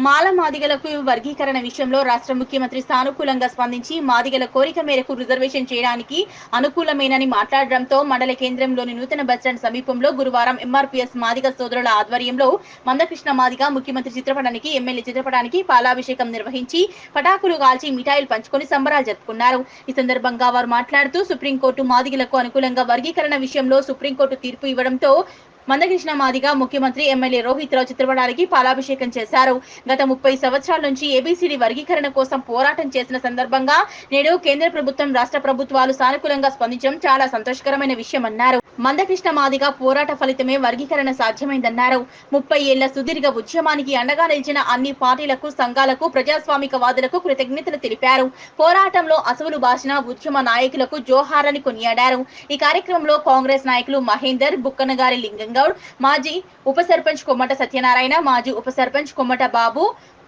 మాల మాదిగలకు వర్గీకరణ విషయంలో రాష్ట్ర ముఖ్యమంత్రి సానుకూలంగా స్పందించి మాదిగల కోరిక మేరకు రిజర్వేషన్ చేయడానికి అనుకూలమేనని మాట్లాడడంతో మండల కేంద్రంలోని నూతన బస్టాండ్ సమీపంలో గురువారం ఎంఆర్పీఎస్ మాదిగ సోదరుల ఆధ్వర్యంలో మందకృష్ణ మాదిగ ముఖ్యమంత్రి చిత్రపటానికి ఎమ్మెల్యే చిత్రపటానికి పాలాభిషేకం నిర్వహించి పటాకులు కాల్చి మిఠాయిలు పంచుకొని సంబరాలు జరుపుకున్నారు. ఈ సందర్భంగా వారు మాట్లాడుతూ సుప్రీంకోర్టు మాదిగలకు అనుకూలంగా వర్గీకరణ విషయంలో సుప్రీంకోర్టు తీర్పు ఇవ్వడంతో మందకృష్ణ మాదిగ ముఖ్యమంత్రి ఎమ్మెల్యే రోహిత్ రావు చిత్రపటానికి పాలాభిషేకం చేశారు. గత 30 సంవత్సరాల నుంచి ఏబీసీడీ వర్గీకరణ కోసం పోరాటం చేసిన సందర్భంగా నేడు కేంద్ర ప్రభుత్వం రాష్ట్ర ప్రభుత్వాలు సానుకూలంగా స్పందించడం చాలా సంతోషకరమైన విషయమన్నారు. మందకృష్ణ మాదిగ పోరాట ఫలితమే వర్గీకరణ సాధ్యమైందన్నారు. 30 ఏళ్ల సుదీర్ఘ ఉద్యమానికి అండగా నిలిచిన అన్ని పార్టీలకు, సంఘాలకు, ప్రజాస్వామికవాదులకు కృతజ్ఞతలు తెలిపారు. పోరాటంలో అసువులు బాసిన ఉద్యమ నాయకులకు జోహారని కొనియాడారు. ఈ కార్యక్రమంలో కాంగ్రెస్ నాయకులు మహేందర్, బుక్కనగారి లింగంగౌడ్, మాజీ ఉప సర్పంచ్ కొమ్మట సత్యనారాయణ, మాజీ ఉప సర్పంచ్ కొమ్మట బాబు,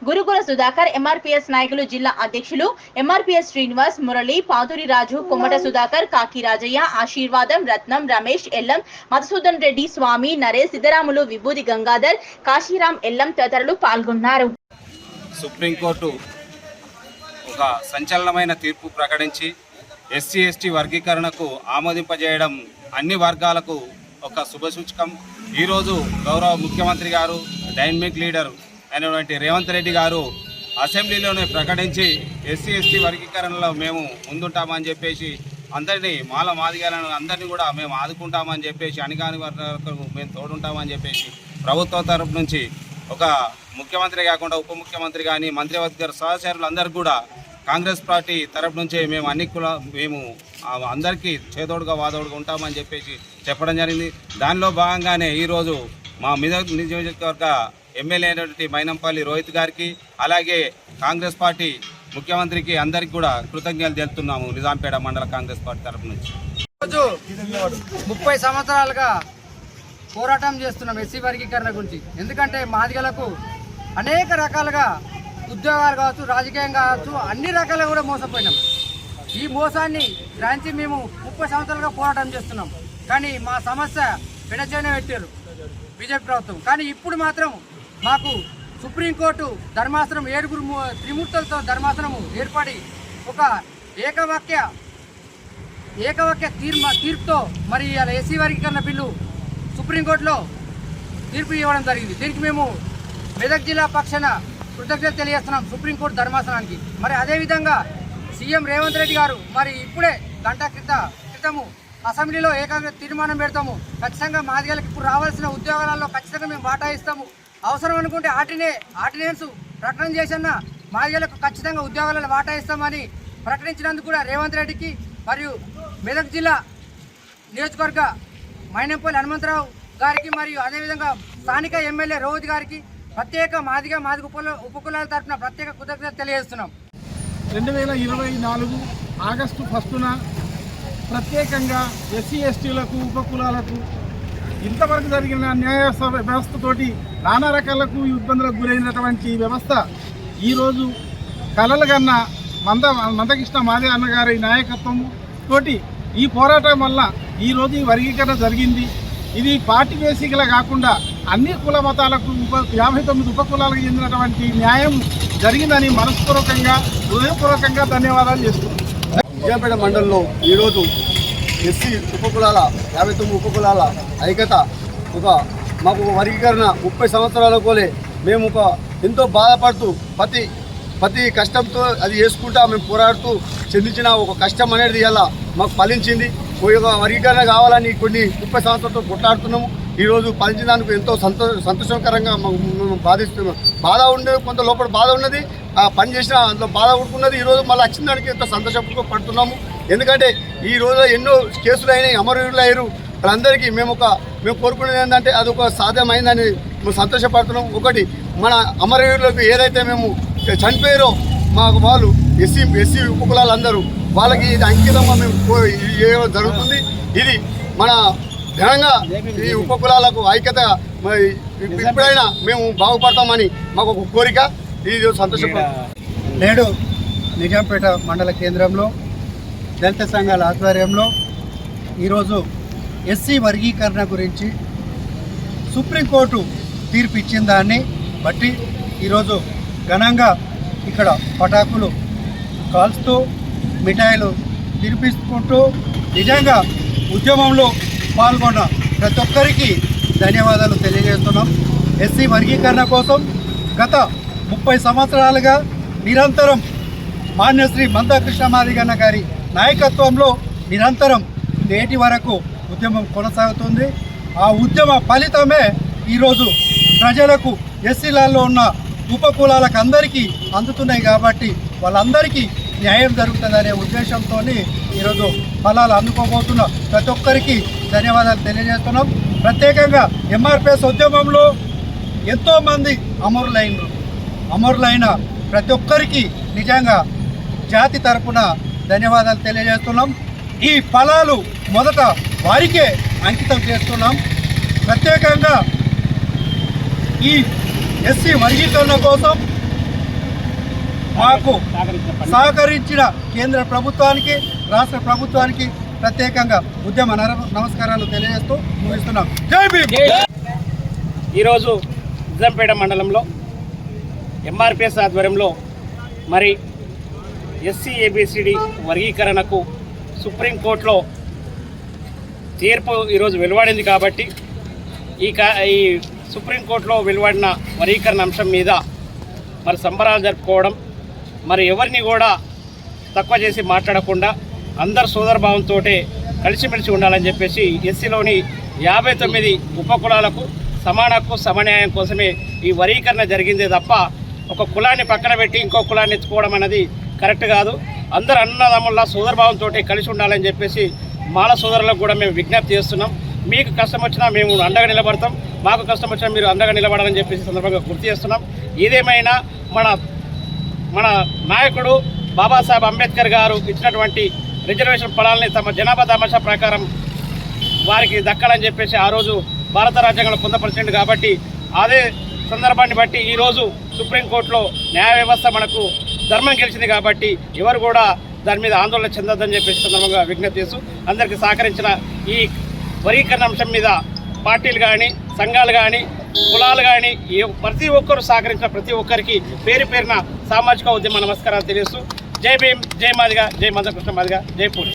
గురుగుల సుధాకర్, ఎంఆర్పీఎస్ నాయకులు జిల్లా అధ్యక్షులు ఎంఆర్పీఎస్ శ్రీనివాస్, మురళి, పాతూరి రాజు, కొమ్మట సుధాకర్, కాకి రాజయ్య, ఆశీర్వాదం, రత్నం, రమేష్, ఎల్లం, మధుసూదన్ రెడ్డి, స్వామి, నరేష్, సిద్ధరాములు, విభూది గంగాధర్, కాశీరాం, ఎల్లం తదితరులు పాల్గొన్నారు. సుప్రీంకోర్టు ఒక సంచలనమైన తీర్పు ప్రకటించి ఎస్సీ ఎస్టీ వర్గీకరణకు ఆమోదింపజేయడం అన్ని వర్గాలకు ఒక శుభసూచకం. ఈరోజు గౌరవ ముఖ్యమంత్రి గారు, డైనమిక్ లీడర్ అయినటువంటి రేవంత్ రెడ్డి గారు అసెంబ్లీలోనే ప్రకటించి ఎస్సీ ఎస్టీ వర్గీకరణలో మేము ముందుంటామని చెప్పేసి అందరినీ మాల మాదిగలను అందరినీ కూడా మేము ఆదుకుంటామని చెప్పేసి అణగాని వర్గాలకు మేము తోడుంటామని చెప్పేసి ప్రభుత్వం తరపు నుంచి ఒక ముఖ్యమంత్రి కాకుండా ఉప ముఖ్యమంత్రి కానీ మంత్రివర్గ సహచరులు అందరికీ కూడా కాంగ్రెస్ పార్టీ తరపు నుంచి మేము అందరికీ చేదోడుగా వాదోడుగా ఉంటామని చెప్పేసి చెప్పడం జరిగింది. దానిలో భాగంగానే ఈరోజు మా మెదక్ నియోజకవర్గ ఎమ్మెల్యే అయినటువంటి మైనంపల్లి రోహిత్ గారికి, అలాగే కాంగ్రెస్ పార్టీ ముఖ్యమంత్రికి అందరికీ కూడా కృతజ్ఞతలు తెలుపుతున్నాము నిజాంపేట మండల కాంగ్రెస్ పార్టీ తరఫు నుంచి. 30 సంవత్సరాలుగా పోరాటం చేస్తున్నాం ఎస్సీ వర్గీకరణ గురించి. ఎందుకంటే మాదిగలకు అనేక రకాలుగా ఉద్యోగాలు కావచ్చు, రాజకీయం కావచ్చు, అన్ని రకాలుగా కూడా మోసపోయినాం. ఈ మోసాన్ని గ్రహించి మేము 30 సంవత్సరాలుగా పోరాటం చేస్తున్నాం. కానీ మా సమస్య విడచైన పెట్టారు బీజేపీ ప్రభుత్వం. కానీ ఇప్పుడు మాత్రం మాకు సుప్రీంకోర్టు ధర్మాసనం 7 త్రిమూర్తులతో ధర్మాసనము ఏర్పడి ఒక ఏకవాక్య తీర్పుతో మరి ఎస్సీ వర్గీకరణ బిల్లు సుప్రీంకోర్టులో తీర్పు ఇవ్వడం జరిగింది. దీనికి మేము మెదక్ జిల్లా పక్షాన కృతజ్ఞతలు తెలియజేస్తున్నాం సుప్రీంకోర్టు ధర్మాసనానికి. మరి అదేవిధంగా సీఎం రేవంత్ రెడ్డి గారు మరి ఇప్పుడే గంట క్రితము అసెంబ్లీలో ఏకాగ్ర తీర్మానం పెడతాము. ఖచ్చితంగా మాదిగలకు ఇప్పుడు రావాల్సిన ఉద్యోగాలలో ఖచ్చితంగా మేము వాటా ఇస్తాము. అవసరం అనుకుంటే ఆర్డినెన్స్ ప్రకటన చేసిన మాదిగలకు ఖచ్చితంగా ఉద్యోగాలలో వాటా ఇస్తామని ప్రకటించినందుకు కూడా రేవంత్ రెడ్డికి మరియు మెదక్ జిల్లా నియోజకవర్గ మైనంపల్లి హనుమంతరావు గారికి మరియు అదేవిధంగా స్థానిక ఎమ్మెల్యే రోహిత్ గారికి ప్రత్యేక మాదిగ ఉపకులాల తరఫున ప్రత్యేక కృతజ్ఞతలు తెలియజేస్తున్నాం. 2024 ఆగస్టు 1న ప్రత్యేకంగా ఎస్సీ ఎస్టీలకు ఉపకులాలకు ఇంతవరకు జరిగిన న్యాయ వ్యవస్థతోటి నానా రకాలకు ఇబ్బందులకు గురైనటువంటి వ్యవస్థ ఈరోజు కలలుగన్న మందకృష్ణ మాదిగ అన్నగారి నాయకత్వం తోటి ఈ పోరాటం వల్ల ఈరోజు ఈ వర్గీకరణ జరిగింది. ఇది పార్టీ బేసిక్గా కాకుండా అన్ని కుల మతాలకు 59 ఉపకులాలకు చెందినటువంటి న్యాయం జరిగిందని మనస్పూర్వకంగా హృదయపూర్వకంగా ధన్యవాదాలు చేస్తున్నాం. నిజాంపేట మండలంలో ఈరోజు ఎస్సీ ఉపకులాల 59 ఉపకులాల ఐక్యత మాకు వర్గీకరణ 30 సంవత్సరాల కోలే మేము ఎంతో బాధపడుతూ ప్రతి కష్టంతో అది చేసుకుంటా మేము పోరాడుతూ చెందించిన ఒక కష్టం అనేది ఇలా మాకు ఫలించింది. వర్గీకరణ కావాలని కొన్ని 30 సంవత్సరాలతో కొట్లాడుతున్నాము. ఈరోజు ఫలించడానికి ఎంతో సంతోషకరంగా మేము బాధిస్తున్నాం. బాధ ఉండేది, కొంత లోపల బాధ ఉన్నది, పని చేసిన అందులో బాధ ఉడుకున్నది. ఈరోజు మళ్ళీ వచ్చిన దానికి ఎంతో సంతోషపడుతున్నాము. ఎందుకంటే ఈ రోజు ఎన్నో కేసులు అయినాయి, అమరవీరులు అయ్యారు. వాళ్ళందరికీ మేము కోరుకునేది ఏంటంటే అది ఒక సాధ్యమైందని మేము సంతోషపడుతున్నాం. ఒకటి, మన అమరవీరులకు ఏదైతే మేము చనిపోయారో వాళ్ళు ఎస్సీ ఉపకులాలందరూ వాళ్ళకి ఇది అంకితంగా మేము జరుగుతుంది. ఇది మన ఘనంగా ఈ ఉపకులాలకు ఐక్యత ఎప్పుడైనా మేము బాగుపడతామని మాకు ఒక కోరిక. ఇది సంతోషపడుతుంది. నేడు నిజాంపేట మండల కేంద్రంలో దళిత సంఘాల ఆధ్వర్యంలో ఈరోజు ఎస్సీ వర్గీకరణ గురించి సుప్రీంకోర్టు తీర్పు ఇచ్చిన దాన్ని బట్టి ఈరోజు ఘనంగా ఇక్కడ పటాకులు కాల్స్తూ మిఠాయిలు తినిపిస్తుంటూ నిజంగా ఉద్యమంలో పాల్గొన్న ప్రతి ఒక్కరికి ధన్యవాదాలు తెలియజేస్తున్నాం. ఎస్సీ వర్గీకరణ కోసం గత 30 సంవత్సరాలుగా నిరంతరం మాన్యశ్రీ మందాకృష్ణ మాదిగన్న గారి నాయకత్వంలో నిరంతరం నేటి వరకు ఉద్యమం కొనసాగుతుంది. ఆ ఉద్యమ ఫలితమే ఈరోజు ప్రజలకు ఎస్సీలలో ఉన్న ఉపకులాలకు అందరికీ అందుతున్నాయి కాబట్టి వాళ్ళందరికీ న్యాయం జరుగుతుందనే ఉద్దేశంతో ఈరోజు ఫలాలు అందుకోబోతున్న ప్రతి ఒక్కరికి ధన్యవాదాలు తెలియజేస్తున్నాం. ప్రత్యేకంగా ఎంఆర్పిఎస్ ఉద్యమంలో ఎంతోమంది అమరులైన ప్రతి ఒక్కరికి నిజంగా జాతి తరపున ధన్యవాదాలు తెలియజేస్తున్నాం. ఈ ఫలాలు మొదట వారికే అంకితం చేస్తున్నాం. ప్రత్యేకంగా ఈ ఎస్సీ వర్గీకరణ కోసం మాకు సహకరించిన కేంద్ర ప్రభుత్వానికి, రాష్ట్ర ప్రభుత్వానికి ప్రత్యేకంగా ఉద్యమ నమస్కారాలు తెలియజేస్తూ ముగిస్తున్నాం. జై భీమ్. ఈరోజు నిజాంపేట మండలంలో ఎంఆర్పిఎస్ ఆధ్వర్యంలో మరి ఎస్సీ ఏబిసిడి వర్గీకరణకు సుప్రీంకోర్టులో తీర్పు ఈరోజు వెలువడింది కాబట్టి ఈ సుప్రీంకోర్టులో వెలువడిన వర్గీకరణ అంశం మీద మరి సంబరాలు జరుపుకోవడం, మరి ఎవరిని కూడా తక్కువ చేసి మాట్లాడకుండా అందరు సోదరభావంతో కలిసిమెలిసి ఉండాలని చెప్పేసి ఎస్సీలోని 59 ఉపకులాలకు సమాన హక్కు సమన్యాయం కోసమే ఈ వర్గీకరణ జరిగిందే తప్ప ఒక కులాన్ని పక్కన పెట్టి ఇంకో కులాన్ని ఎత్తుకోవడం అనేది కరెక్ట్ కాదు. అందరు అన్నదమ్ముల సోదరభావంతో కలిసి ఉండాలని చెప్పేసి మాల సోదరులకు కూడా మేము విజ్ఞప్తి చేస్తున్నాం. మీకు కష్టం వచ్చినా మేము అండగా నిలబడతాం, మాకు కష్టం వచ్చినా మీరు అండగా నిలబడాలని చెప్పేసి సందర్భంగా గుర్తు చేస్తున్నాం. ఏదేమైనా మన నాయకుడు బాబాసాహెబ్ అంబేద్కర్ గారు ఇచ్చినటువంటి రిజర్వేషన్ ఫలాల్ని తమ జనాభా దామాషా ప్రకారం వారికి దక్కాలని చెప్పేసి ఆ రోజు భారత రాజ్యాంగంలో పొందపరిచింది కాబట్టి అదే సందర్భాన్ని బట్టి ఈరోజు సుప్రీంకోర్టులో న్యాయ వ్యవస్థ మనకు ధర్మం గెలిచింది కాబట్టి ఎవరు కూడా దాని మీద ఆందోళన చెందొద్దని చెప్పేసి సందర్భంగా విజ్ఞప్తి చేస్తూ అందరికీ సహకరించిన ఈ వర్గీకరణ అంశం మీద పార్టీలు కానీ, సంఘాలు కానీ, కులాలు కానీ ప్రతి ఒక్కరు సహకరించిన ప్రతి ఒక్కరికి పేరు పేరున సామాజిక ఉద్యమ నమస్కారాలు తెలియజేస్తూ జై భీమ్, జై మాదిగ, జై మందకృష్ణ మాదిగ, జై పూరి.